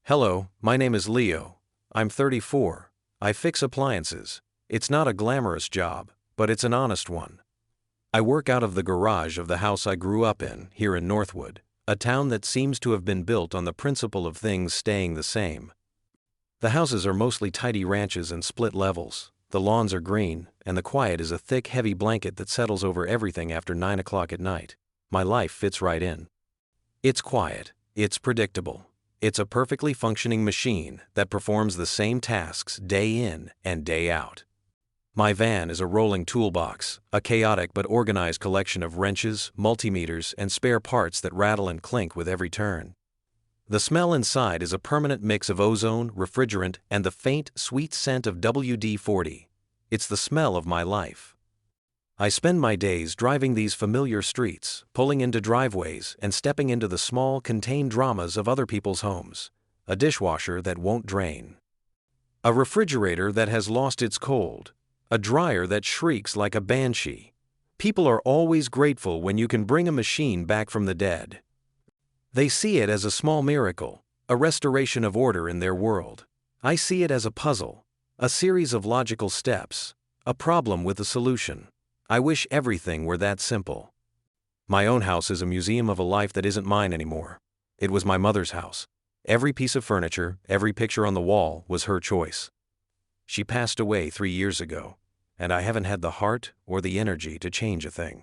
Hello, my name is Leo. I'm 34. I fix appliances. It's not a glamorous job, but it's an honest one. I work out of the garage of the house I grew up in, here in Northwood, a town that seems to have been built on the principle of things staying the same. The houses are mostly tidy ranches and split levels, the lawns are green, and the quiet is a thick, heavy blanket that settles over everything after 9 o'clock at night. My life fits right in. It's quiet, it's predictable. It's a perfectly functioning machine that performs the same tasks day in and day out. My van is a rolling toolbox, a chaotic but organized collection of wrenches, multimeters, and spare parts that rattle and clink with every turn. The smell inside is a permanent mix of ozone, refrigerant, and the faint, sweet scent of WD-40. It's the smell of my life. I spend my days driving these familiar streets, pulling into driveways, and stepping into the small, contained dramas of other people's homes. A dishwasher that won't drain. A refrigerator that has lost its cold. A dryer that shrieks like a banshee. People are always grateful when you can bring a machine back from the dead. They see it as a small miracle, a restoration of order in their world. I see it as a puzzle, a series of logical steps, a problem with a solution. I wish everything were that simple. My own house is a museum of a life that isn't mine anymore. It was my mother's house. Every piece of furniture, every picture on the wall was her choice. She passed away 3 years ago, and I haven't had the heart or the energy to change a thing.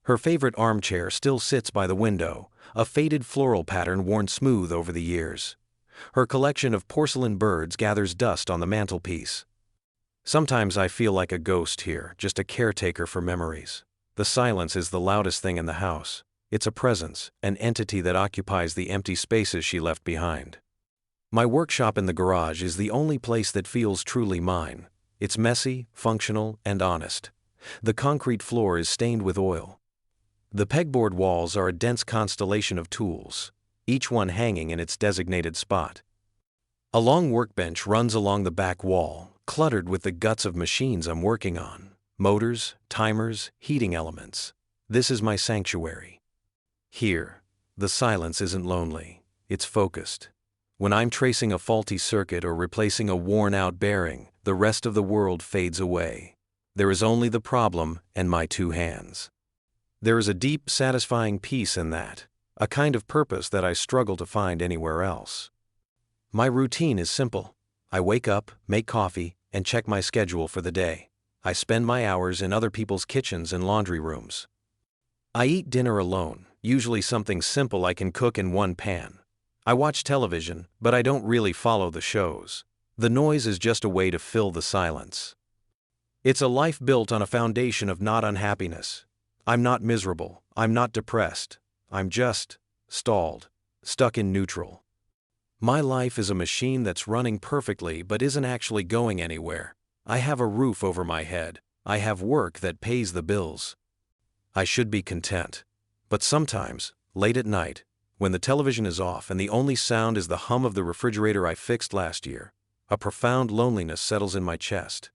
Her favorite armchair still sits by the window, a faded floral pattern worn smooth over the years. Her collection of porcelain birds gathers dust on the mantelpiece. Sometimes I feel like a ghost here, just a caretaker for memories. The silence is the loudest thing in the house. It's a presence, an entity that occupies the empty spaces she left behind. My workshop in the garage is the only place that feels truly mine. It's messy, functional, and honest. The concrete floor is stained with oil. The pegboard walls are a dense constellation of tools, each one hanging in its designated spot. A long workbench runs along the back wall, cluttered with the guts of machines I'm working on. Motors, timers, heating elements. This is my sanctuary. Here, the silence isn't lonely, it's focused. When I'm tracing a faulty circuit or replacing a worn-out bearing, the rest of the world fades away. There is only the problem and my 2 hands. There is a deep, satisfying peace in that, a kind of purpose that I struggle to find anywhere else. My routine is simple. I wake up, make coffee, and check my schedule for the day. I spend my hours in other people's kitchens and laundry rooms. I eat dinner alone, usually something simple I can cook in one pan. I watch television, but I don't really follow the shows. The noise is just a way to fill the silence. It's a life built on a foundation of not unhappiness. I'm not miserable, I'm not depressed. I'm just stalled, stuck in neutral. My life is a machine that's running perfectly but isn't actually going anywhere. I have a roof over my head. I have work that pays the bills. I should be content. But sometimes, late at night, when the television is off and the only sound is the hum of the refrigerator I fixed last year, a profound loneliness settles in my chest.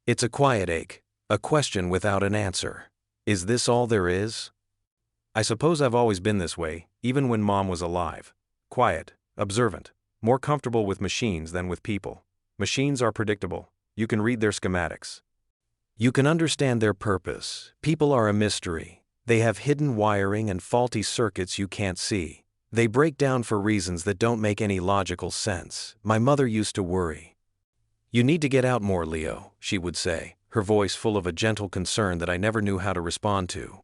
It's a quiet ache, a question without an answer. Is this all there is? I suppose I've always been this way, even when Mom was alive. Quiet. Observant, more comfortable with machines than with people. Machines are predictable. You can read their schematics. You can understand their purpose. People are a mystery. They have hidden wiring and faulty circuits you can't see. They break down for reasons that don't make any logical sense. My mother used to worry. "You need to get out more, Leo," she would say, her voice full of a gentle concern that I never knew how to respond to.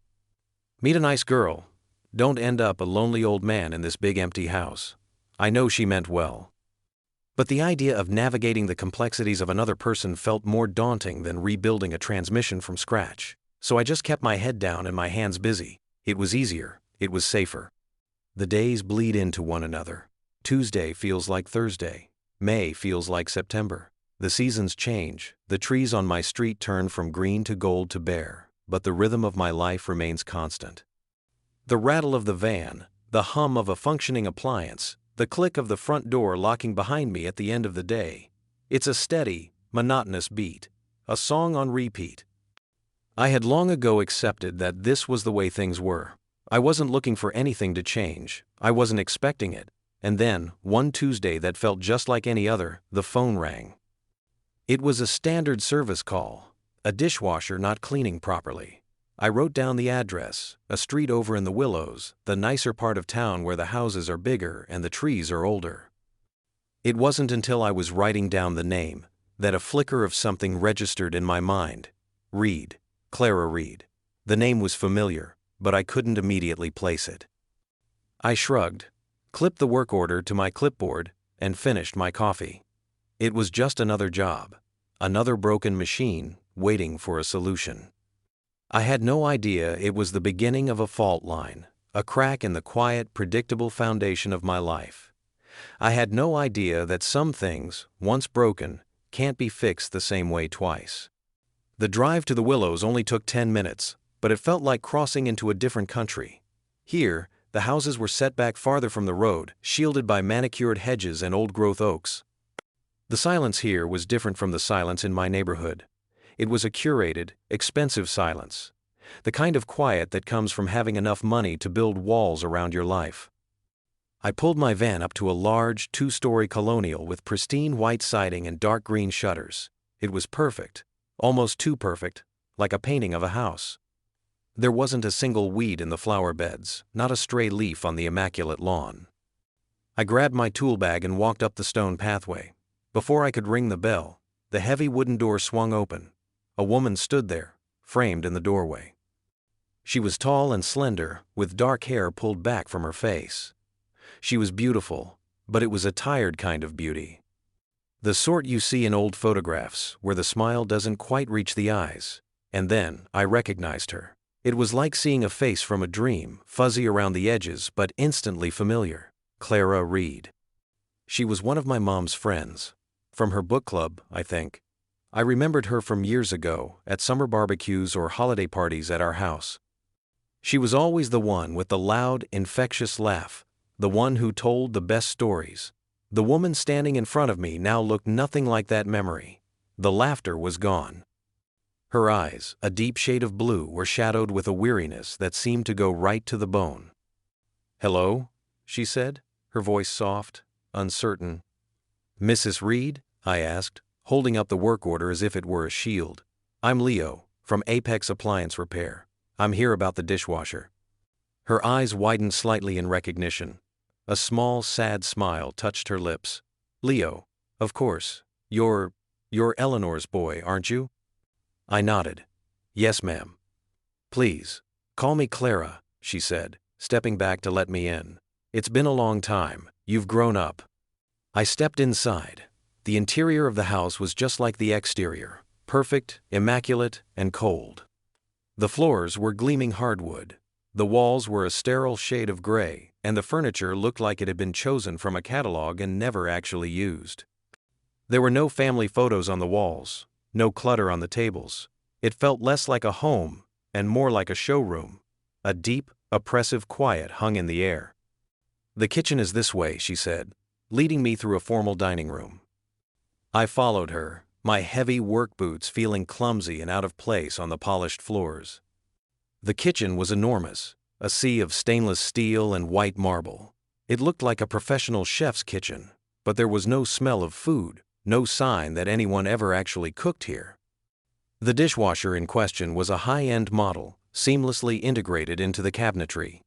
"Meet a nice girl. Don't end up a lonely old man in this big empty house." I know she meant well. But the idea of navigating the complexities of another person felt more daunting than rebuilding a transmission from scratch. So I just kept my head down and my hands busy. It was easier. It was safer. The days bleed into one another. Tuesday feels like Thursday. May feels like September. The seasons change. The trees on my street turn from green to gold to bare. But the rhythm of my life remains constant. The rattle of the van, the hum of a functioning appliance, the click of the front door locking behind me at the end of the day. It's a steady, monotonous beat, a song on repeat. I had long ago accepted that this was the way things were. I wasn't looking for anything to change. I wasn't expecting it. And then, one Tuesday that felt just like any other, the phone rang. It was a standard service call, a dishwasher not cleaning properly. I wrote down the address, a street over in the Willows, the nicer part of town where the houses are bigger and the trees are older. It wasn't until I was writing down the name that a flicker of something registered in my mind. Reed, Clara Reed. The name was familiar, but I couldn't immediately place it. I shrugged, clipped the work order to my clipboard, and finished my coffee. It was just another job, another broken machine waiting for a solution. I had no idea it was the beginning of a fault line, a crack in the quiet, predictable foundation of my life. I had no idea that some things, once broken, can't be fixed the same way twice. The drive to the Willows only took 10 minutes, but it felt like crossing into a different country. Here, the houses were set back farther from the road, shielded by manicured hedges and old-growth oaks. The silence here was different from the silence in my neighborhood. It was a curated, expensive silence, the kind of quiet that comes from having enough money to build walls around your life. I pulled my van up to a large, 2-story colonial with pristine white siding and dark green shutters. It was perfect, almost too perfect, like a painting of a house. There wasn't a single weed in the flower beds, not a stray leaf on the immaculate lawn. I grabbed my tool bag and walked up the stone pathway. Before I could ring the bell, the heavy wooden door swung open. A woman stood there, framed in the doorway. She was tall and slender, with dark hair pulled back from her face. She was beautiful, but it was a tired kind of beauty. The sort you see in old photographs, where the smile doesn't quite reach the eyes. And then, I recognized her. It was like seeing a face from a dream, fuzzy around the edges but instantly familiar. Clara Reed. She was one of my mom's friends. From her book club, I think. I remembered her from years ago, at summer barbecues or holiday parties at our house. She was always the one with the loud, infectious laugh, the one who told the best stories. The woman standing in front of me now looked nothing like that memory. The laughter was gone. Her eyes, a deep shade of blue, were shadowed with a weariness that seemed to go right to the bone. "Hello?" she said, her voice soft, uncertain. "Mrs. Reed?" I asked, holding up the work order as if it were a shield. "I'm Leo, from Apex Appliance Repair. I'm here about the dishwasher." Her eyes widened slightly in recognition. A small, sad smile touched her lips. "Leo, of course. You're Eleanor's boy, aren't you?" I nodded. "Yes, ma'am." "Please, call me Clara," she said, stepping back to let me in. "It's been a long time. You've grown up." I stepped inside. The interior of the house was just like the exterior, perfect, immaculate, and cold. The floors were gleaming hardwood. The walls were a sterile shade of gray, and the furniture looked like it had been chosen from a catalog and never actually used. There were no family photos on the walls, no clutter on the tables. It felt less like a home and more like a showroom. A deep, oppressive quiet hung in the air. "The kitchen is this way," she said, leading me through a formal dining room. I followed her, my heavy work boots feeling clumsy and out of place on the polished floors. The kitchen was enormous, a sea of stainless steel and white marble. It looked like a professional chef's kitchen, but there was no smell of food, no sign that anyone ever actually cooked here. The dishwasher in question was a high-end model, seamlessly integrated into the cabinetry.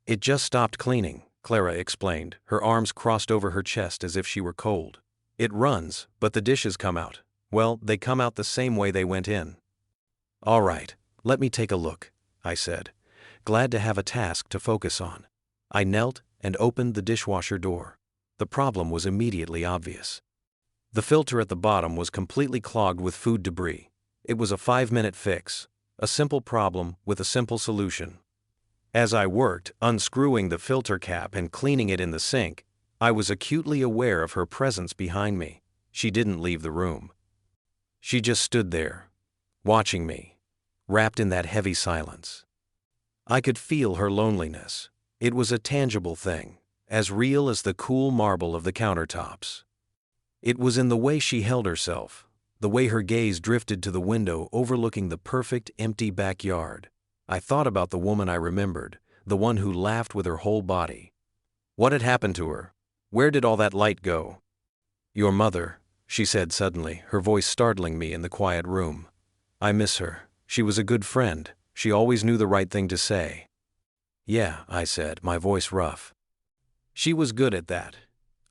"It just stopped cleaning," Clara explained, her arms crossed over her chest as if she were cold. "It runs, but the dishes come out. Well, they come out the same way they went in." "All right, let me take a look," I said, glad to have a task to focus on. I knelt and opened the dishwasher door. The problem was immediately obvious. The filter at the bottom was completely clogged with food debris. It was a 5-minute fix, a simple problem with a simple solution. As I worked, unscrewing the filter cap and cleaning it in the sink, I was acutely aware of her presence behind me. She didn't leave the room. She just stood there, watching me, wrapped in that heavy silence. I could feel her loneliness. It was a tangible thing, as real as the cool marble of the countertops. It was in the way she held herself, the way her gaze drifted to the window overlooking the perfect, empty backyard. I thought about the woman I remembered, the one who laughed with her whole body. What had happened to her? Where did all that light go? Your mother, she said suddenly, her voice startling me in the quiet room. I miss her. She was a good friend. She always knew the right thing to say. Yeah, I said, my voice rough. She was good at that.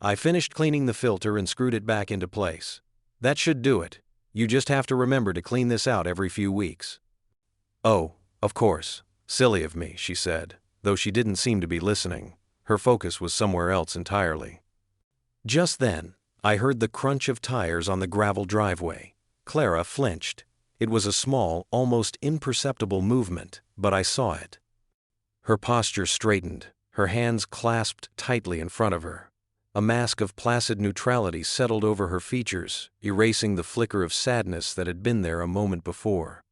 I finished cleaning the filter and screwed it back into place. That should do it. You just have to remember to clean this out every few weeks. Oh, of course. Silly of me, she said, though she didn't seem to be listening. Her focus was somewhere else entirely. Just then, I heard the crunch of tires on the gravel driveway. Clara flinched. It was a small, almost imperceptible movement, but I saw it. Her posture straightened, her hands clasped tightly in front of her. A mask of placid neutrality settled over her features, erasing the flicker of sadness that had been there a moment before.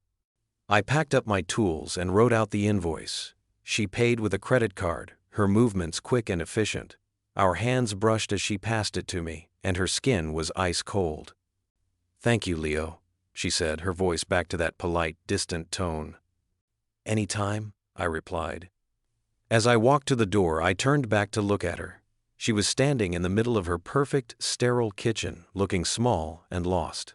I packed up my tools and wrote out the invoice. She paid with a credit card, her movements quick and efficient. Our hands brushed as she passed it to me, and her skin was ice cold. Thank you, Leo, she said, her voice back to that polite, distant tone. Any time, I replied. As I walked to the door, I turned back to look at her. She was standing in the middle of her perfect, sterile kitchen, looking small and lost.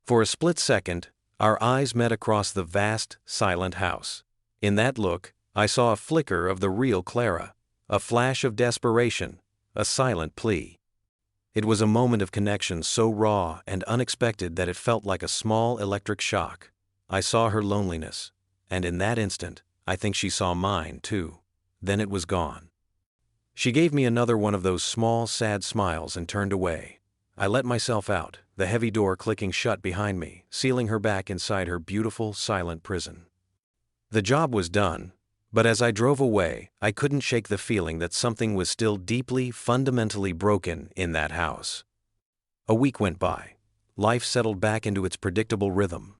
For a split second, our eyes met across the vast, silent house. In that look, I saw a flicker of the real Clara, a flash of desperation, a silent plea. It was a moment of connection so raw and unexpected that it felt like a small electric shock. I saw her loneliness, and in that instant, I think she saw mine, too. Then it was gone. She gave me another one of those small, sad smiles and turned away. I let myself out, the heavy door clicking shut behind me, sealing her back inside her beautiful, silent prison. The job was done, but as I drove away, I couldn't shake the feeling that something was still deeply, fundamentally broken in that house. A week went by. Life settled back into its predictable rhythm.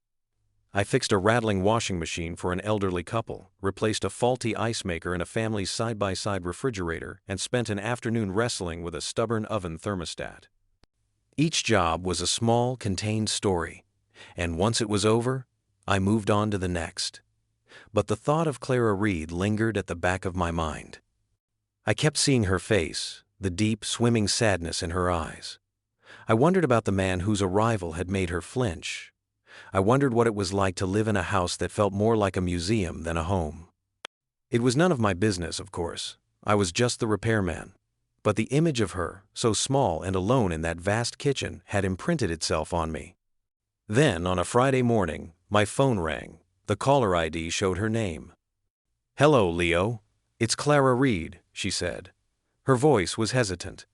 I fixed a rattling washing machine for an elderly couple, replaced a faulty ice maker in a family's side-by-side refrigerator, and spent an afternoon wrestling with a stubborn oven thermostat. Each job was a small, contained story, and once it was over, I moved on to the next. But the thought of Clara Reed lingered at the back of my mind. I kept seeing her face, the deep, swimming sadness in her eyes. I wondered about the man whose arrival had made her flinch. I wondered what it was like to live in a house that felt more like a museum than a home. It was none of my business, of course. I was just the repairman. But the image of her, so small and alone in that vast kitchen, had imprinted itself on me. Then, on a Friday morning, my phone rang. The caller ID showed her name. Hello, Leo. It's Clara Reed, she said. Her voice was hesitant.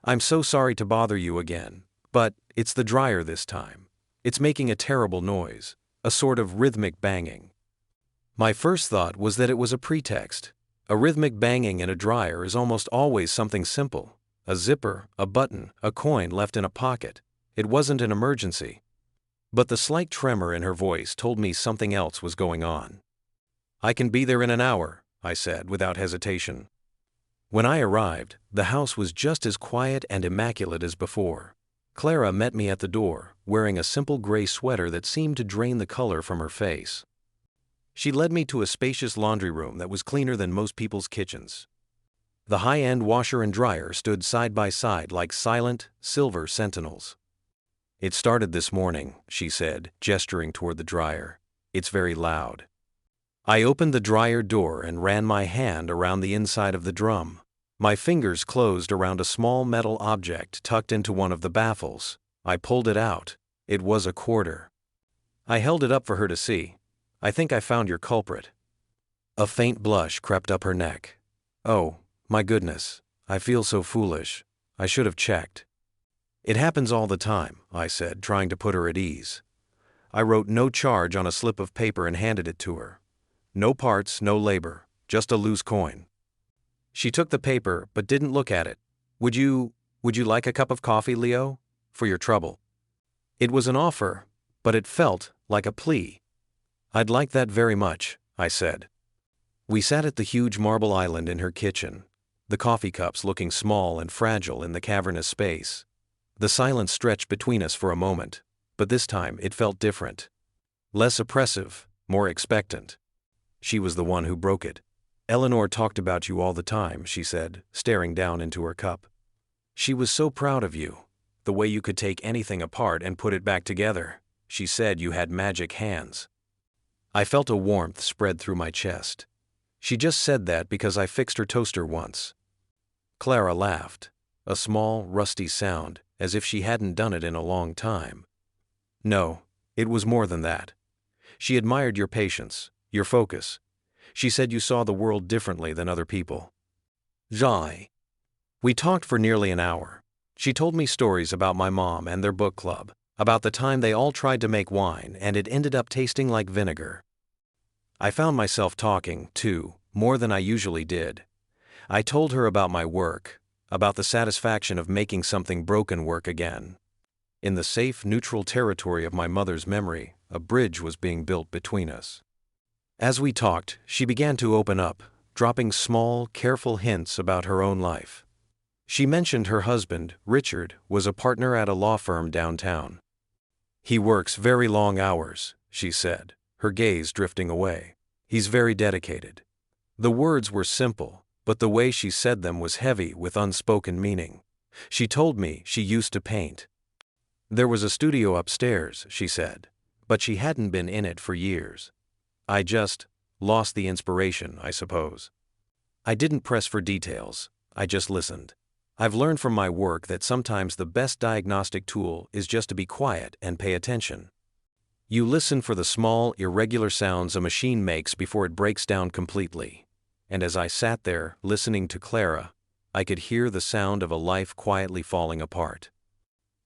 I'm so sorry to bother you again, but it's the dryer this time. It's making a terrible noise, a sort of rhythmic banging. My first thought was that it was a pretext. A rhythmic banging in a dryer is almost always something simple. A zipper, a button, a coin left in a pocket. It wasn't an emergency. But the slight tremor in her voice told me something else was going on. I can be there in an hour, I said without hesitation. When I arrived, the house was just as quiet and immaculate as before. Clara met me at the door, wearing a simple gray sweater that seemed to drain the color from her face. She led me to a spacious laundry room that was cleaner than most people's kitchens. The high-end washer and dryer stood side by side like silent, silver sentinels. It started this morning, she said, gesturing toward the dryer. It's very loud. I opened the dryer door and ran my hand around the inside of the drum. My fingers closed around a small metal object tucked into one of the baffles. I pulled it out. It was a quarter. I held it up for her to see. I think I found your culprit. A faint blush crept up her neck. Oh, my goodness, I feel so foolish. I should have checked. It happens all the time, I said, trying to put her at ease. I wrote no charge on a slip of paper and handed it to her. No parts, no labor, just a loose coin. She took the paper but didn't look at it. Would you like a cup of coffee, Leo? For your trouble. It was an offer, but it felt like a plea. I'd like that very much, I said. We sat at the huge marble island in her kitchen, the coffee cups looking small and fragile in the cavernous space. The silence stretched between us for a moment, but this time it felt different. Less oppressive, more expectant. She was the one who broke it. Eleanor talked about you all the time, she said, staring down into her cup. She was so proud of you, the way you could take anything apart and put it back together. She said you had magic hands. I felt a warmth spread through my chest. She just said that because I fixed her toaster once. Clara laughed, a small, rusty sound, as if she hadn't done it in a long time. No, it was more than that. She admired your patience, your focus. She said you saw the world differently than other people. Jai. We talked for nearly an hour. She told me stories about my mom and their book club, about the time they all tried to make wine and it ended up tasting like vinegar. I found myself talking, too, more than I usually did. I told her about my work, about the satisfaction of making something broken work again. In the safe, neutral territory of my mother's memory, a bridge was being built between us. As we talked, she began to open up, dropping small, careful hints about her own life. She mentioned her husband, Richard, was a partner at a law firm downtown. He works very long hours, she said, her gaze drifting away. He's very dedicated. The words were simple, but the way she said them was heavy with unspoken meaning. She told me she used to paint. There was a studio upstairs, she said, but she hadn't been in it for years. I just lost the inspiration, I suppose. I didn't press for details, I just listened. I've learned from my work that sometimes the best diagnostic tool is just to be quiet and pay attention. You listen for the small, irregular sounds a machine makes before it breaks down completely. And as I sat there, listening to Clara, I could hear the sound of a life quietly falling apart.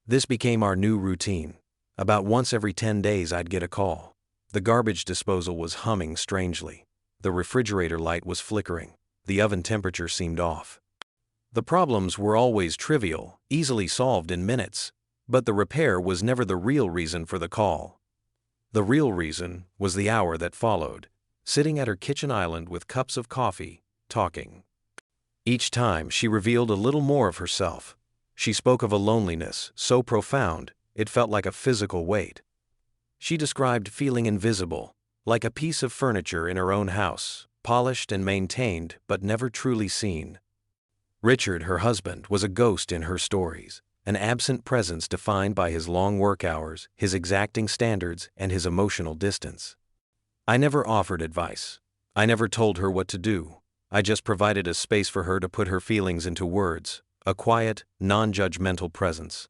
This became our new routine. About once every 10 days I'd get a call. The garbage disposal was humming strangely. The refrigerator light was flickering. The oven temperature seemed off. The problems were always trivial, easily solved in minutes, but the repair was never the real reason for the call. The real reason was the hour that followed, sitting at her kitchen island with cups of coffee, talking. Each time she revealed a little more of herself. She spoke of a loneliness so profound, it felt like a physical weight. She described feeling invisible, like a piece of furniture in her own house, polished and maintained but never truly seen. Richard, her husband, was a ghost in her stories, an absent presence defined by his long work hours, his exacting standards, and his emotional distance. I never offered advice. I never told her what to do. I just provided a space for her to put her feelings into words, a quiet, non-judgmental presence.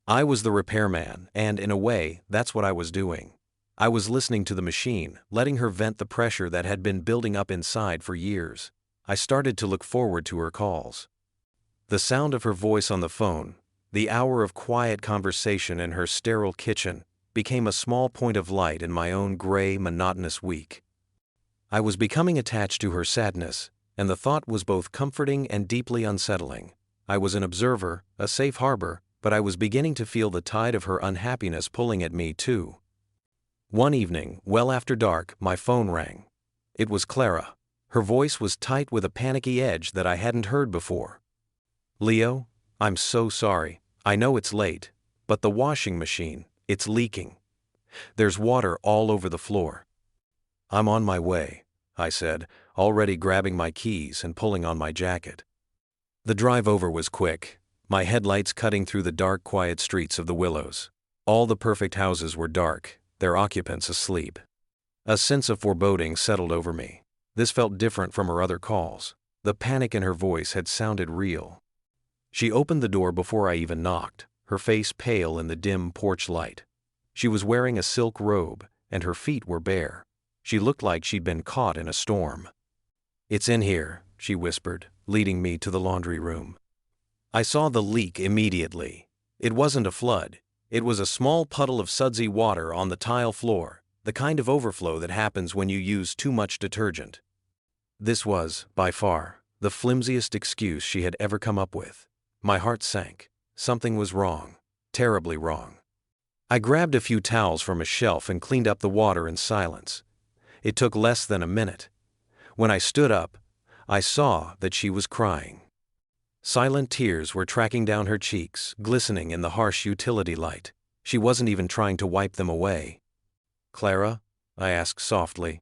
I was the repairman, and in a way, that's what I was doing. I was listening to the machine, letting her vent the pressure that had been building up inside for years. I started to look forward to her calls. The sound of her voice on the phone, the hour of quiet conversation in her sterile kitchen, became a small point of light in my own gray, monotonous week. I was becoming attached to her sadness, and the thought was both comforting and deeply unsettling. I was an observer, a safe harbor, but I was beginning to feel the tide of her unhappiness pulling at me too. One evening, well after dark, my phone rang. It was Clara. Her voice was tight with a panicky edge that I hadn't heard before. Leo, I'm so sorry. I know it's late, but the washing machine, it's leaking. There's water all over the floor. I'm on my way, I said, already grabbing my keys and pulling on my jacket. The drive over was quick, my headlights cutting through the dark, quiet streets of the Willows. All the perfect houses were dark, their occupants asleep. A sense of foreboding settled over me. This felt different from her other calls. The panic in her voice had sounded real. She opened the door before I even knocked, her face pale in the dim porch light. She was wearing a silk robe, and her feet were bare. She looked like she'd been caught in a storm. "It's in here," she whispered, leading me to the laundry room. I saw the leak immediately. It wasn't a flood. It was a small puddle of sudsy water on the tile floor, the kind of overflow that happens when you use too much detergent. This was, by far, the flimsiest excuse she had ever come up with. My heart sank. Something was wrong, terribly wrong. I grabbed a few towels from a shelf and cleaned up the water in silence. It took less than a minute. When I stood up, I saw that she was crying. Silent tears were tracking down her cheeks, glistening in the harsh utility light. She wasn't even trying to wipe them away. "Clara?" I asked softly.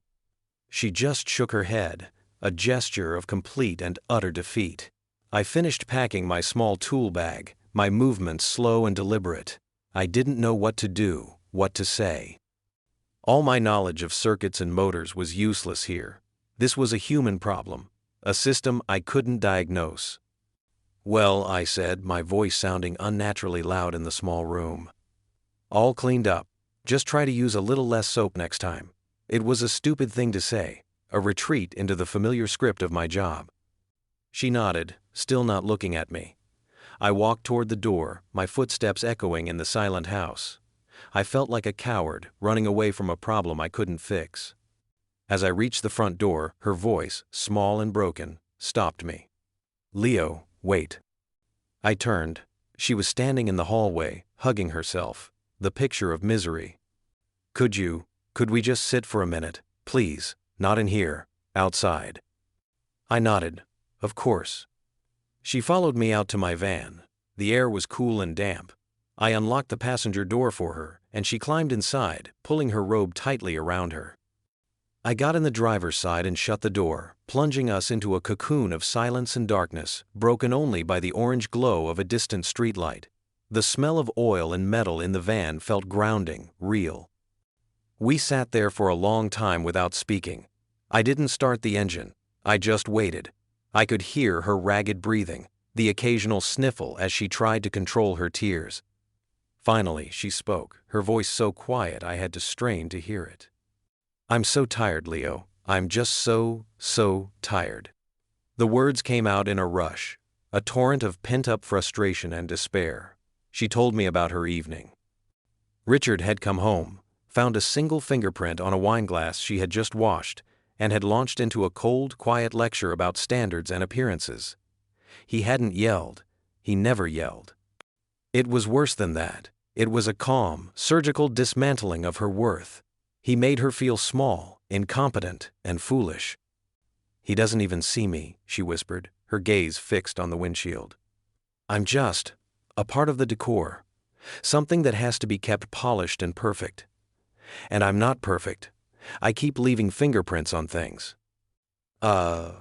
She just shook her head, a gesture of complete and utter defeat. I finished packing my small tool bag, my movements slow and deliberate. I didn't know what to do, what to say. All my knowledge of circuits and motors was useless here. This was a human problem, a system I couldn't diagnose. "Well," I said, my voice sounding unnaturally loud in the small room. "All cleaned up. Just try to use a little less soap next time." It was a stupid thing to say, a retreat into the familiar script of my job. She nodded, still not looking at me. I walked toward the door, my footsteps echoing in the silent house. I felt like a coward, running away from a problem I couldn't fix. As I reached the front door, her voice, small and broken, stopped me. "Leo, wait." I turned. She was standing in the hallway, hugging herself, the picture of misery. Could we just sit for a minute, please, not in here, outside?" I nodded. Of course. She followed me out to my van. The air was cool and damp. I unlocked the passenger door for her, and she climbed inside, pulling her robe tightly around her. I got in the driver's side and shut the door, plunging us into a cocoon of silence and darkness, broken only by the orange glow of a distant streetlight. The smell of oil and metal in the van felt grounding, real. We sat there for a long time without speaking. I didn't start the engine. I just waited. I could hear her ragged breathing, the occasional sniffle as she tried to control her tears. Finally, she spoke, her voice so quiet I had to strain to hear it. "I'm so tired, Leo. I'm just so tired." The words came out in a rush, a torrent of pent-up frustration and despair. She told me about her evening. Richard had come home, found a single fingerprint on a wine glass she had just washed, and had launched into a cold, quiet lecture about standards and appearances. He hadn't yelled. He never yelled. It was worse than that. It was a calm, surgical dismantling of her worth. He made her feel small, incompetent, and foolish. "He doesn't even see me," she whispered, her gaze fixed on the windshield. "I'm just a part of the decor, something that has to be kept polished and perfect. And I'm not perfect. I keep leaving fingerprints on things." A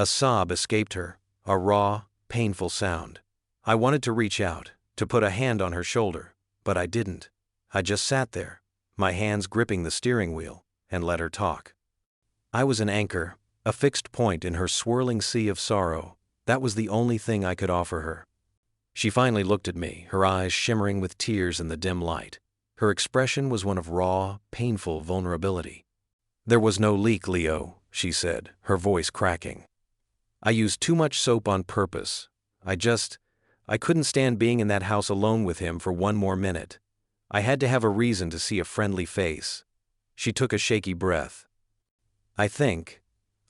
sob escaped her, a raw, painful sound. I wanted to reach out, to put a hand on her shoulder, but I didn't. I just sat there, my hands gripping the steering wheel, and let her talk. I was an anchor, a fixed point in her swirling sea of sorrow. That was the only thing I could offer her. She finally looked at me, her eyes shimmering with tears in the dim light. Her expression was one of raw, painful vulnerability. "There was no leak, Leo," she said, her voice cracking. "I used too much soap on purpose. I couldn't stand being in that house alone with him for one more minute. I had to have a reason to see a friendly face." She took a shaky breath. I think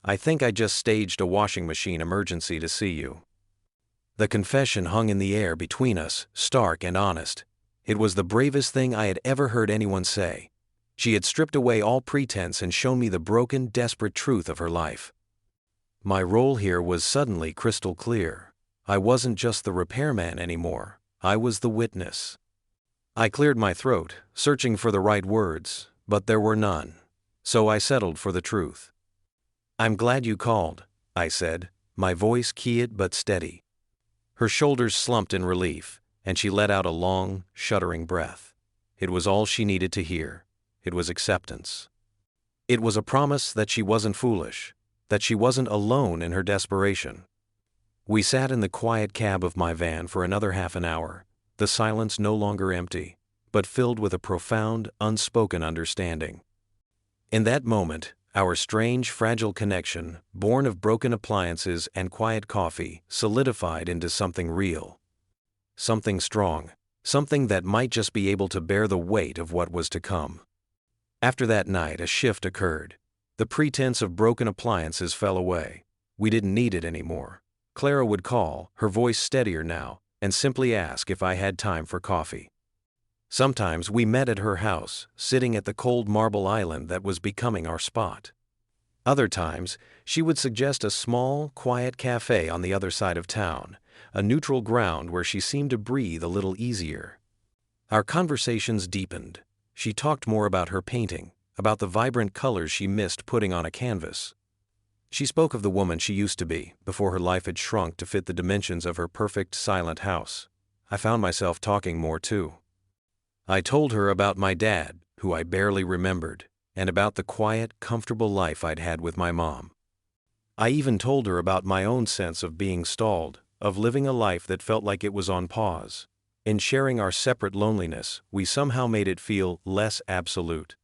I just staged a washing machine emergency to see you." The confession hung in the air between us, stark and honest. It was the bravest thing I had ever heard anyone say. She had stripped away all pretense and shown me the broken, desperate truth of her life. My role here was suddenly crystal clear. I wasn't just the repairman anymore. I was the witness. I cleared my throat, searching for the right words, but there were none. So I settled for the truth. "I'm glad you called," I said, my voice keyed but steady. Her shoulders slumped in relief, and she let out a long, shuddering breath. It was all she needed to hear. It was acceptance. It was a promise that she wasn't foolish, that she wasn't alone in her desperation. We sat in the quiet cab of my van for another half an hour, the silence no longer empty, but filled with a profound, unspoken understanding. In that moment, our strange, fragile connection, born of broken appliances and quiet coffee, solidified into something real. Something strong, something that might just be able to bear the weight of what was to come. After that night, a shift occurred. The pretense of broken appliances fell away. We didn't need it anymore. Clara would call, her voice steadier now, and simply ask if I had time for coffee. Sometimes we met at her house, sitting at the cold marble island that was becoming our spot. Other times, she would suggest a small, quiet cafe on the other side of town, a neutral ground where she seemed to breathe a little easier. Our conversations deepened. She talked more about her painting, about the vibrant colors she missed putting on a canvas. She spoke of the woman she used to be, before her life had shrunk to fit the dimensions of her perfect, silent house. I found myself talking more too. I told her about my dad, who I barely remembered, and about the quiet, comfortable life I'd had with my mom. I even told her about my own sense of being stalled, of living a life that felt like it was on pause. In sharing our separate loneliness, we somehow made it feel less absolute.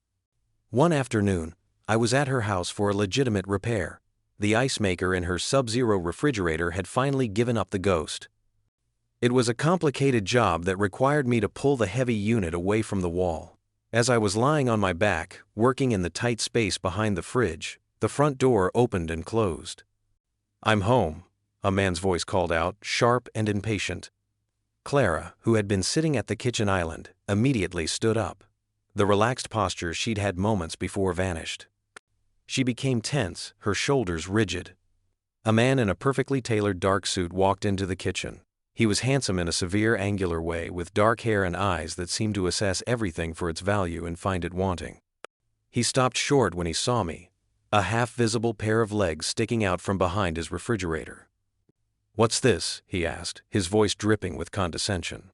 One afternoon, I was at her house for a legitimate repair. The ice maker in her Sub-Zero refrigerator had finally given up the ghost. It was a complicated job that required me to pull the heavy unit away from the wall. As I was lying on my back, working in the tight space behind the fridge, the front door opened and closed. "I'm home," a man's voice called out, sharp and impatient. Clara, who had been sitting at the kitchen island, immediately stood up. The relaxed posture she'd had moments before vanished. She became tense, her shoulders rigid. A man in a perfectly tailored dark suit walked into the kitchen. He was handsome in a severe, angular way, with dark hair and eyes that seemed to assess everything for its value and find it wanting. He stopped short when he saw me, a half-visible pair of legs sticking out from behind his refrigerator. "What's this?" he asked, his voice dripping with condescension.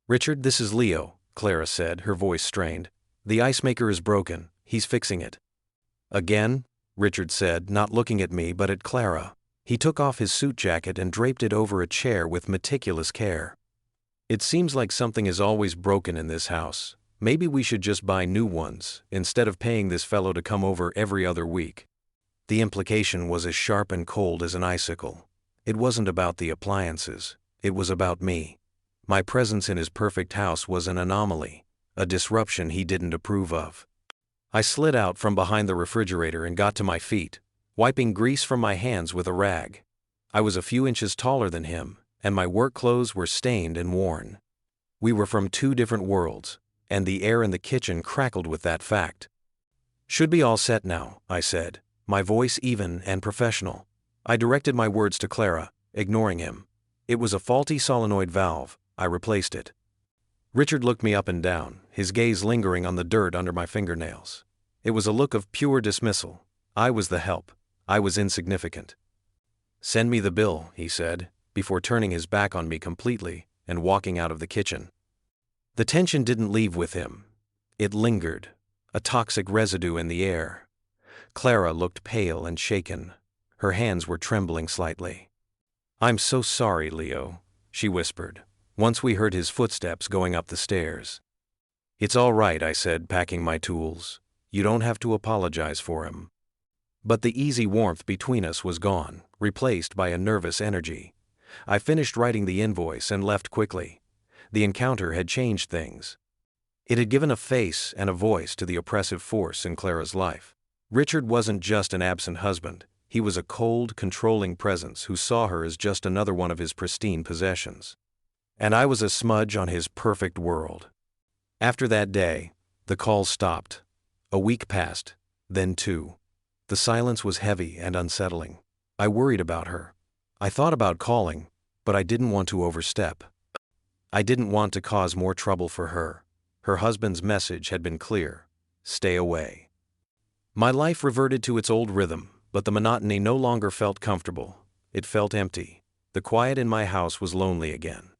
"Richard, this is Leo," Clara said, her voice strained. "The ice maker is broken. He's fixing it." "Again?" Richard said, not looking at me but at Clara. He took off his suit jacket and draped it over a chair with meticulous care. "It seems like something is always broken in this house. Maybe we should just buy new ones, instead of paying this fellow to come over every other week." The implication was as sharp and cold as an icicle. It wasn't about the appliances, it was about me. My presence in his perfect house was an anomaly, a disruption he didn't approve of. I slid out from behind the refrigerator and got to my feet, wiping grease from my hands with a rag. I was a few inches taller than him, and my work clothes were stained and worn. We were from two different worlds, and the air in the kitchen crackled with that fact. "Should be all set now," I said, my voice even and professional. I directed my words to Clara, ignoring him. "It was a faulty solenoid valve. I replaced it." Richard looked me up and down, his gaze lingering on the dirt under my fingernails. It was a look of pure dismissal. I was the help. I was insignificant. "Send me the bill," he said, before turning his back on me completely and walking out of the kitchen. The tension didn't leave with him. It lingered, a toxic residue in the air. Clara looked pale and shaken. Her hands were trembling slightly. "I'm so sorry, Leo," she whispered, once we heard his footsteps going up the stairs. "It's all right," I said, packing my tools. "You don't have to apologize for him." But the easy warmth between us was gone, replaced by a nervous energy. I finished writing the invoice and left quickly. The encounter had changed things. It had given a face and a voice to the oppressive force in Clara's life. Richard wasn't just an absent husband. He was a cold, controlling presence who saw her as just another one of his pristine possessions. And I was a smudge on his perfect world. After that day, the calls stopped. A week passed, then two. The silence was heavy and unsettling. I worried about her. I thought about calling, but I didn't want to overstep. I didn't want to cause more trouble for her. Her husband's message had been clear: stay away. My life reverted to its old rhythm, but the monotony no longer felt comfortable. It felt empty. The quiet in my house was lonely again.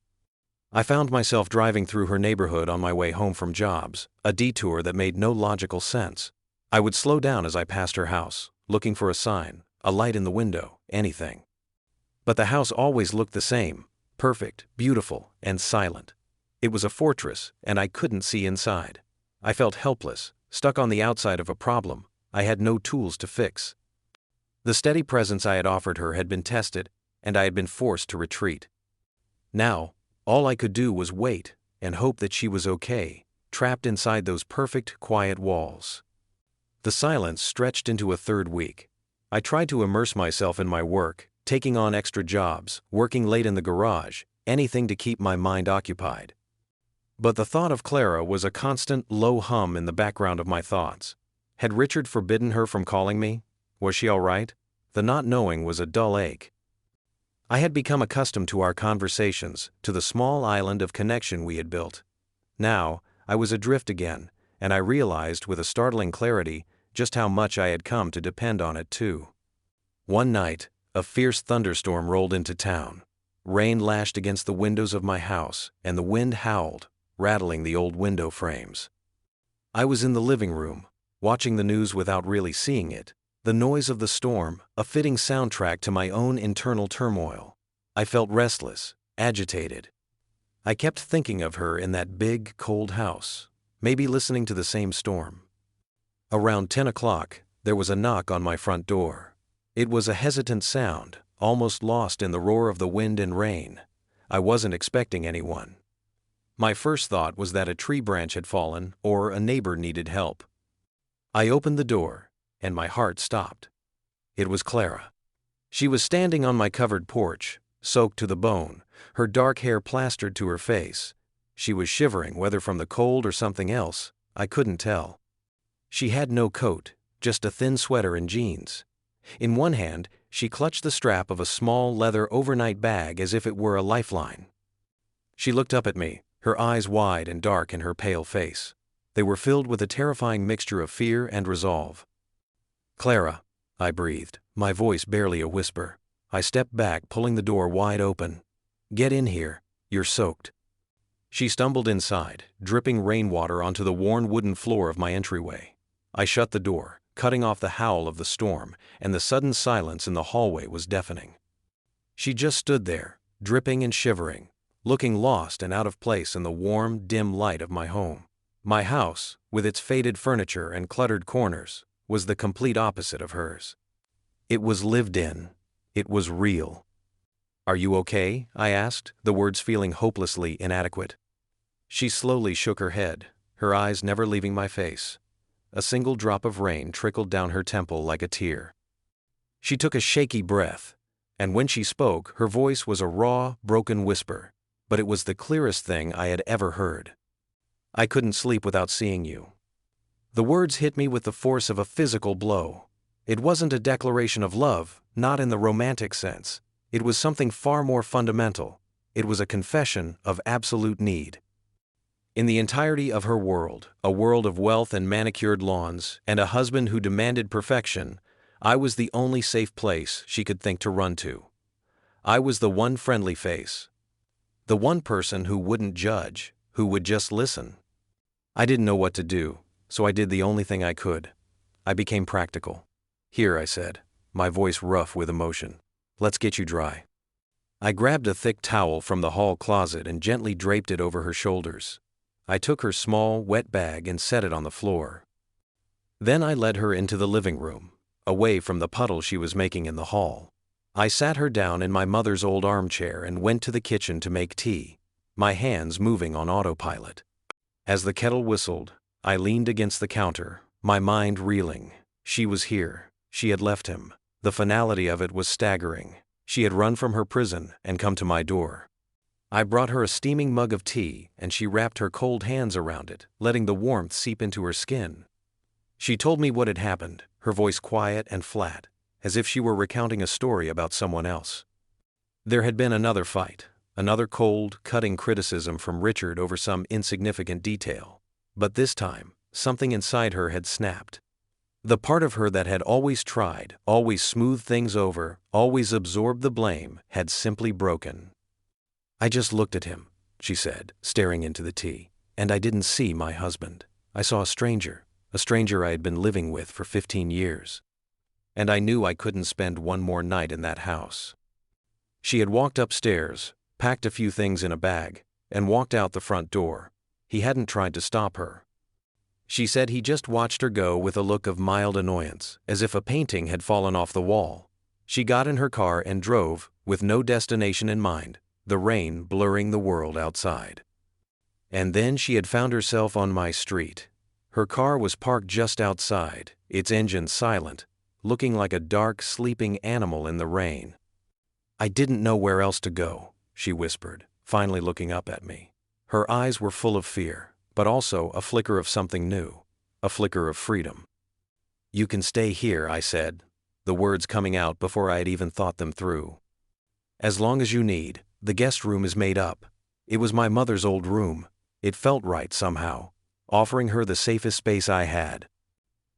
I found myself driving through her neighborhood on my way home from jobs, a detour that made no logical sense. I would slow down as I passed her house, looking for a sign, a light in the window, anything. But the house always looked the same: perfect, beautiful, and silent. It was a fortress, and I couldn't see inside. I felt helpless, stuck on the outside of a problem I had no tools to fix. The steady presence I had offered her had been tested, and I had been forced to retreat. Now, all I could do was wait and hope that she was okay, trapped inside those perfect, quiet walls. The silence stretched into a third week. I tried to immerse myself in my work, taking on extra jobs, working late in the garage, anything to keep my mind occupied. But the thought of Clara was a constant, low hum in the background of my thoughts. Had Richard forbidden her from calling me? Was she all right? The not knowing was a dull ache. I had become accustomed to our conversations, to the small island of connection we had built. Now, I was adrift again, and I realized with a startling clarity just how much I had come to depend on it too. One night, a fierce thunderstorm rolled into town. Rain lashed against the windows of my house, and the wind howled, rattling the old window frames. I was in the living room, watching the news without really seeing it. The noise of the storm, a fitting soundtrack to my own internal turmoil. I felt restless, agitated. I kept thinking of her in that big, cold house, maybe listening to the same storm. Around 10 o'clock, there was a knock on my front door. It was a hesitant sound, almost lost in the roar of the wind and rain. I wasn't expecting anyone. My first thought was that a tree branch had fallen or a neighbor needed help. I opened the door, and my heart stopped. It was Clara. She was standing on my covered porch, soaked to the bone, her dark hair plastered to her face. She was shivering, whether from the cold or something else, I couldn't tell. She had no coat, just a thin sweater and jeans. In one hand, she clutched the strap of a small leather overnight bag as if it were a lifeline. She looked up at me, her eyes wide and dark in her pale face. They were filled with a terrifying mixture of fear and resolve. "Clara," I breathed, my voice barely a whisper. I stepped back, pulling the door wide open. "Get in here, you're soaked." She stumbled inside, dripping rainwater onto the worn wooden floor of my entryway. I shut the door, cutting off the howl of the storm, and the sudden silence in the hallway was deafening. She just stood there, dripping and shivering, looking lost and out of place in the warm, dim light of my home. My house, with its faded furniture and cluttered corners, was the complete opposite of hers. It was lived in. It was real. "Are you okay?" I asked, the words feeling hopelessly inadequate. She slowly shook her head, her eyes never leaving my face. A single drop of rain trickled down her temple like a tear. She took a shaky breath, and when she spoke, her voice was a raw, broken whisper, but it was the clearest thing I had ever heard. "I couldn't sleep without seeing you." The words hit me with the force of a physical blow. It wasn't a declaration of love, not in the romantic sense. It was something far more fundamental. It was a confession of absolute need. In the entirety of her world, a world of wealth and manicured lawns, and a husband who demanded perfection, I was the only safe place she could think to run to. I was the one friendly face. The one person who wouldn't judge, who would just listen. I didn't know what to do, so I did the only thing I could. I became practical. "Here," I said, my voice rough with emotion. "Let's get you dry." I grabbed a thick towel from the hall closet and gently draped it over her shoulders. I took her small, wet bag and set it on the floor. Then I led her into the living room, away from the puddle she was making in the hall. I sat her down in my mother's old armchair and went to the kitchen to make tea, my hands moving on autopilot. As the kettle whistled, I leaned against the counter, my mind reeling. She was here. She had left him. The finality of it was staggering. She had run from her prison and come to my door. I brought her a steaming mug of tea, and she wrapped her cold hands around it, letting the warmth seep into her skin. She told me what had happened, her voice quiet and flat, as if she were recounting a story about someone else. There had been another fight, another cold, cutting criticism from Richard over some insignificant detail. But this time, something inside her had snapped. The part of her that had always tried, always smoothed things over, always absorbed the blame, had simply broken. "I just looked at him," she said, staring into the tea, "and I didn't see my husband. I saw a stranger I had been living with for 15 years. And I knew I couldn't spend one more night in that house." She had walked upstairs, packed a few things in a bag, and walked out the front door. He hadn't tried to stop her. She said he just watched her go with a look of mild annoyance, as if a painting had fallen off the wall. She got in her car and drove, with no destination in mind, the rain blurring the world outside. And then she had found herself on my street. Her car was parked just outside, its engine silent, looking like a dark, sleeping animal in the rain. "I didn't know where else to go," she whispered, finally looking up at me. Her eyes were full of fear, but also a flicker of something new, a flicker of freedom. "You can stay here," I said, the words coming out before I had even thought them through. "As long as you need. The guest room is made up." It was my mother's old room. It felt right somehow, offering her the safest space I had.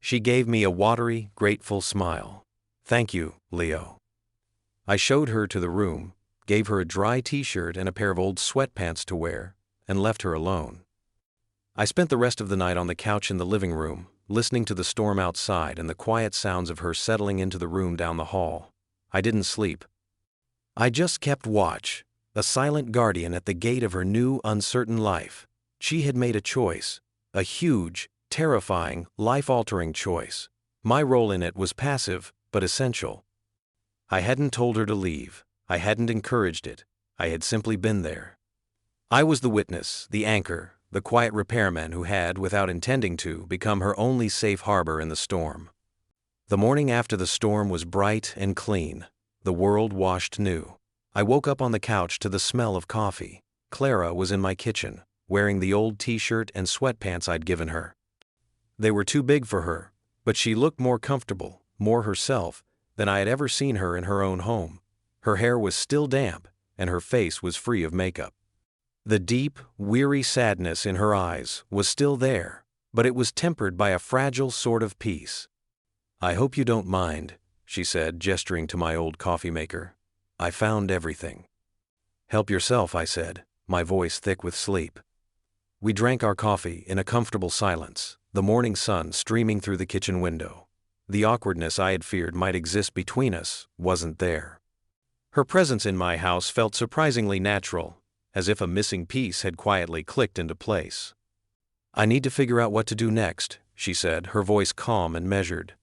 She gave me a watery, grateful smile. Thank you, Leo. I showed her to the room, gave her a dry t-shirt and a pair of old sweatpants to wear, and left her alone. I spent the rest of the night on the couch in the living room, listening to the storm outside and the quiet sounds of her settling into the room down the hall. I didn't sleep. I just kept watch, a silent guardian at the gate of her new, uncertain life. She had made a choice, a huge, terrifying, life-altering choice. My role in it was passive, but essential. I hadn't told her to leave. I hadn't encouraged it. I had simply been there. I was the witness, the anchor, the quiet repairman who had, without intending to, become her only safe harbor in the storm. The morning after the storm was bright and clean. The world washed new. I woke up on the couch to the smell of coffee. Clara was in my kitchen, wearing the old t-shirt and sweatpants I'd given her. They were too big for her, but she looked more comfortable, more herself, than I had ever seen her in her own home. Her hair was still damp, and her face was free of makeup. The deep, weary sadness in her eyes was still there, but it was tempered by a fragile sort of peace. "I hope you don't mind," she said, gesturing to my old coffee maker. "I found everything." "Help yourself," I said, my voice thick with sleep. We drank our coffee in a comfortable silence, the morning sun streaming through the kitchen window. The awkwardness I had feared might exist between us wasn't there. Her presence in my house felt surprisingly natural, as if a missing piece had quietly clicked into place. "I need to figure out what to do next," she said, her voice calm and measured.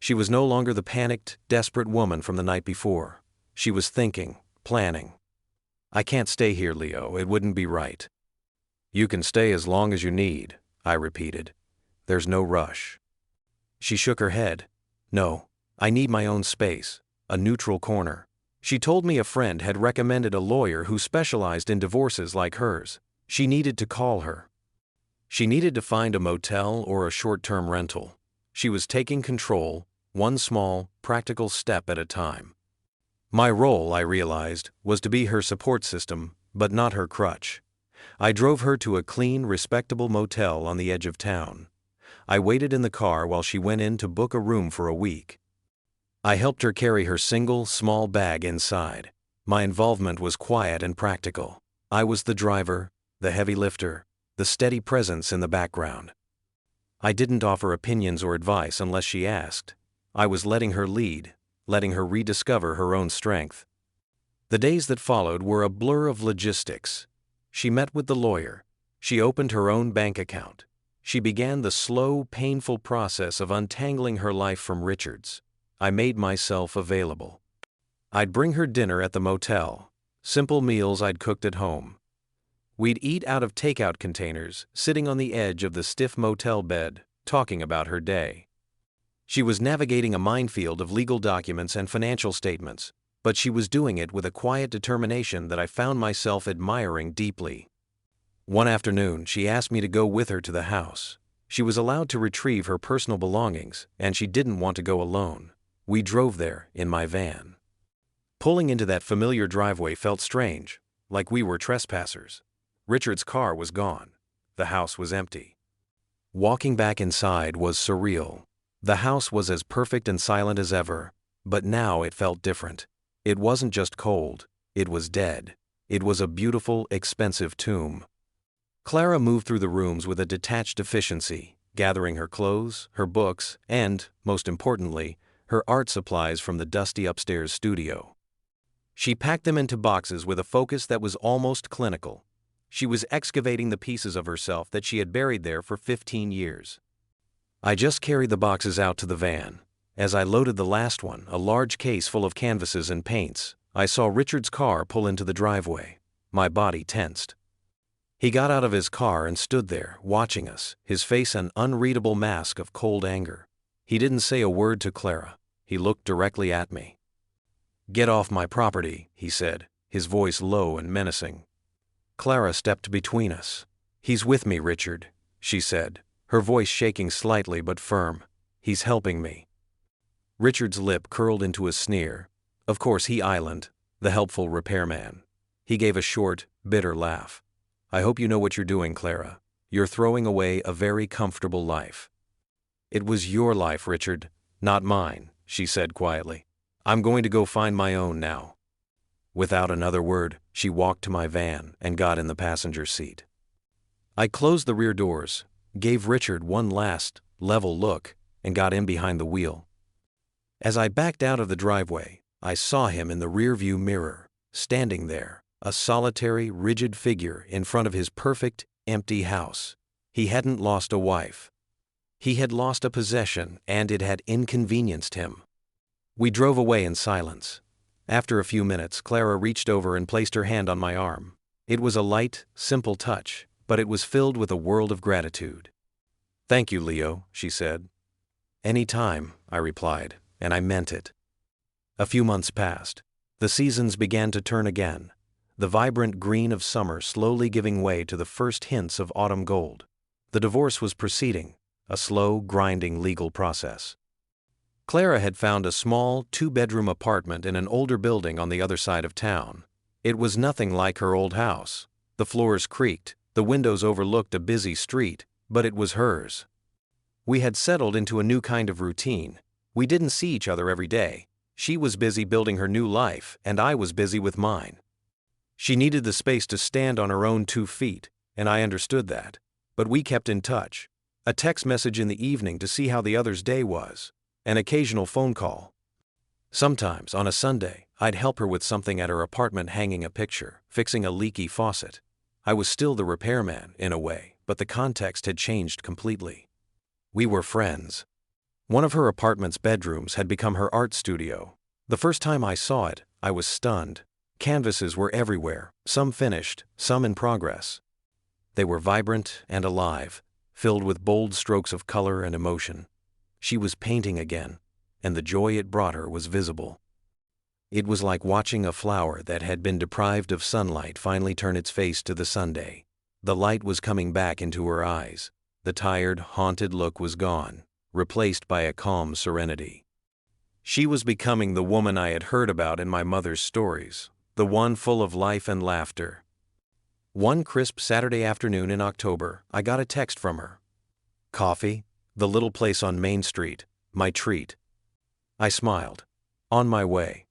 She was no longer the panicked, desperate woman from the night before. She was thinking, planning. "I can't stay here, Leo. It wouldn't be right." "You can stay as long as you need," I repeated. "There's no rush." She shook her head. "No, I need my own space, a neutral corner." She told me a friend had recommended a lawyer who specialized in divorces like hers. She needed to call her. She needed to find a motel or a short-term rental. She was taking control, one small, practical step at a time. My role, I realized, was to be her support system, but not her crutch. I drove her to a clean, respectable motel on the edge of town. I waited in the car while she went in to book a room for a week. I helped her carry her single, small bag inside. My involvement was quiet and practical. I was the driver, the heavy lifter, the steady presence in the background. I didn't offer opinions or advice unless she asked. I was letting her lead, letting her rediscover her own strength. The days that followed were a blur of logistics. She met with the lawyer. She opened her own bank account. She began the slow, painful process of untangling her life from Richard's. I made myself available. I'd bring her dinner at the motel, simple meals I'd cooked at home. We'd eat out of takeout containers, sitting on the edge of the stiff motel bed, talking about her day. She was navigating a minefield of legal documents and financial statements, but she was doing it with a quiet determination that I found myself admiring deeply. One afternoon, she asked me to go with her to the house. She was allowed to retrieve her personal belongings, and she didn't want to go alone. We drove there in my van. Pulling into that familiar driveway felt strange, like we were trespassers. Richard's car was gone. The house was empty. Walking back inside was surreal. The house was as perfect and silent as ever, but now it felt different. It wasn't just cold, it was dead. It was a beautiful, expensive tomb. Clara moved through the rooms with a detached efficiency, gathering her clothes, her books, and, most importantly, her art supplies from the dusty upstairs studio. She packed them into boxes with a focus that was almost clinical. She was excavating the pieces of herself that she had buried there for 15 years. I just carried the boxes out to the van. As I loaded the last one, a large case full of canvases and paints, I saw Richard's car pull into the driveway. My body tensed. He got out of his car and stood there, watching us, his face an unreadable mask of cold anger. He didn't say a word to Clara. He looked directly at me. "Get off my property," he said, his voice low and menacing. Clara stepped between us. "He's with me, Richard," she said, her voice shaking slightly but firm. "He's helping me." Richard's lip curled into a sneer. Of course he Island, the helpful repairman. He gave a short, bitter laugh. "I hope you know what you're doing, Clara. You're throwing away a very comfortable life." "It was your life, Richard, not mine," she said quietly. I'm going to go find my own now. Without another word, she walked to my van and got in the passenger seat. I closed the rear doors, gave Richard one last, level look, and got in behind the wheel. As I backed out of the driveway, I saw him in the rearview mirror, standing there, a solitary, rigid figure in front of his perfect, empty house. He hadn't lost a wife. He had lost a possession, and it had inconvenienced him. We drove away in silence. After a few minutes, Clara reached over and placed her hand on my arm. It was a light, simple touch, but it was filled with a world of gratitude. Thank you, Leo, she said. Any time, I replied, and I meant it. A few months passed. The seasons began to turn again, the vibrant green of summer slowly giving way to the first hints of autumn gold. The divorce was proceeding, a slow, grinding legal process. Clara had found a small, two-bedroom apartment in an older building on the other side of town. It was nothing like her old house. The floors creaked, the windows overlooked a busy street, but it was hers. We had settled into a new kind of routine. We didn't see each other every day. She was busy building her new life, and I was busy with mine. She needed the space to stand on her own 2 feet, and I understood that. But we kept in touch. A text message in the evening to see how the other's day was. An occasional phone call. Sometimes, on a Sunday, I'd help her with something at her apartment, hanging a picture, fixing a leaky faucet. I was still the repairman, in a way, but the context had changed completely. We were friends. One of her apartment's bedrooms had become her art studio. The first time I saw it, I was stunned. Canvases were everywhere, some finished, some in progress. They were vibrant and alive, filled with bold strokes of color and emotion. She was painting again, and the joy it brought her was visible. It was like watching a flower that had been deprived of sunlight finally turn its face to the Sunday. The light was coming back into her eyes. The tired, haunted look was gone, replaced by a calm serenity. She was becoming the woman I had heard about in my mother's stories, the one full of life and laughter. One crisp Saturday afternoon in October, I got a text from her. Coffee? The little place on Main Street, my treat. I smiled. On my way.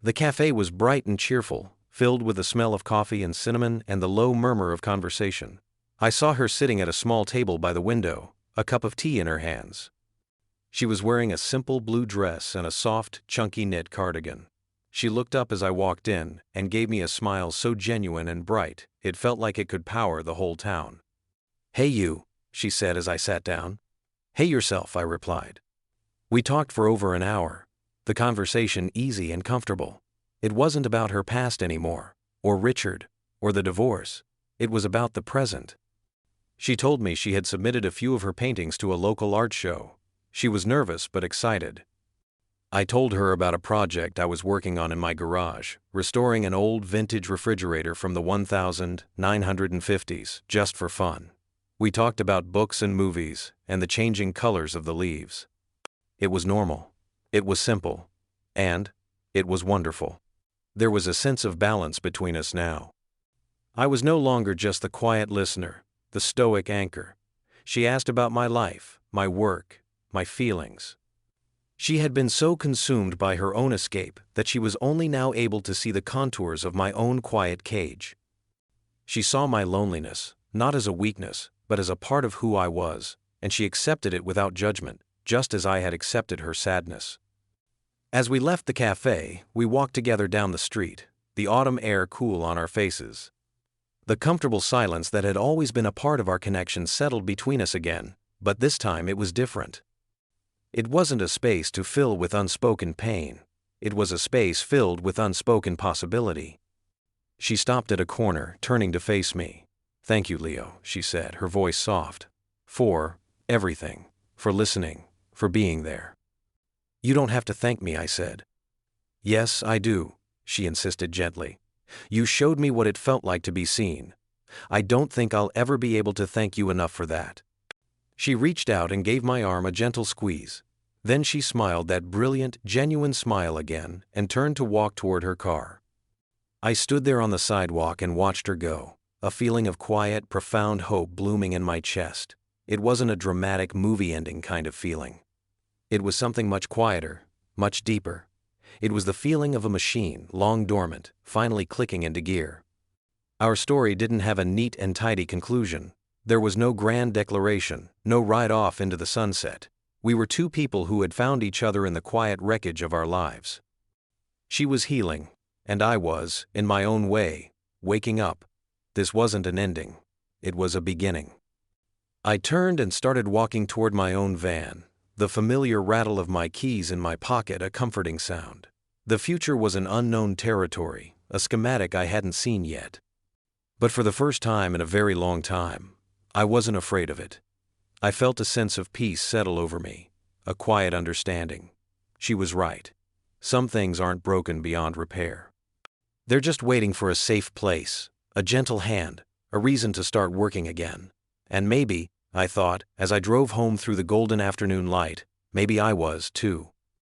The cafe was bright and cheerful, filled with the smell of coffee and cinnamon and the low murmur of conversation. I saw her sitting at a small table by the window, a cup of tea in her hands. She was wearing a simple blue dress and a soft, chunky knit cardigan. She looked up as I walked in and gave me a smile so genuine and bright, it felt like it could power the whole town. Hey you, she said as I sat down. Hey yourself, I replied. We talked for over an hour, the conversation easy and comfortable. It wasn't about her past anymore, or Richard, or the divorce. It was about the present. She told me she had submitted a few of her paintings to a local art show. She was nervous but excited. I told her about a project I was working on in my garage, restoring an old vintage refrigerator from the 1950s, just for fun. We talked about books and movies, and the changing colors of the leaves. It was normal. It was simple. And it was wonderful. There was a sense of balance between us now. I was no longer just the quiet listener, the stoic anchor. She asked about my life, my work, my feelings. She had been so consumed by her own escape that she was only now able to see the contours of my own quiet cage. She saw my loneliness, not as a weakness, but as a part of who I was, and she accepted it without judgment, just as I had accepted her sadness. As we left the cafe, we walked together down the street, the autumn air cool on our faces. The comfortable silence that had always been a part of our connection settled between us again, but this time it was different. It wasn't a space to fill with unspoken pain. It was a space filled with unspoken possibility. She stopped at a corner, turning to face me. Thank you, Leo, she said, her voice soft. For everything. For listening. For being there. You don't have to thank me, I said. Yes, I do, she insisted gently. You showed me what it felt like to be seen. I don't think I'll ever be able to thank you enough for that. She reached out and gave my arm a gentle squeeze. Then she smiled that brilliant, genuine smile again and turned to walk toward her car. I stood there on the sidewalk and watched her go, a feeling of quiet, profound hope blooming in my chest. It wasn't a dramatic movie ending kind of feeling. It was something much quieter, much deeper. It was the feeling of a machine, long dormant, finally clicking into gear. Our story didn't have a neat and tidy conclusion. There was no grand declaration, no ride off into the sunset. We were two people who had found each other in the quiet wreckage of our lives. She was healing, and I was, in my own way, waking up. This wasn't an ending. It was a beginning. I turned and started walking toward my own van, the familiar rattle of my keys in my pocket a comforting sound. The future was an unknown territory, a schematic I hadn't seen yet. But for the first time in a very long time, I wasn't afraid of it. I felt a sense of peace settle over me, a quiet understanding. She was right. Some things aren't broken beyond repair. They're just waiting for a safe place, a gentle hand, a reason to start working again. And maybe, I thought, as I drove home through the golden afternoon light, maybe I was too.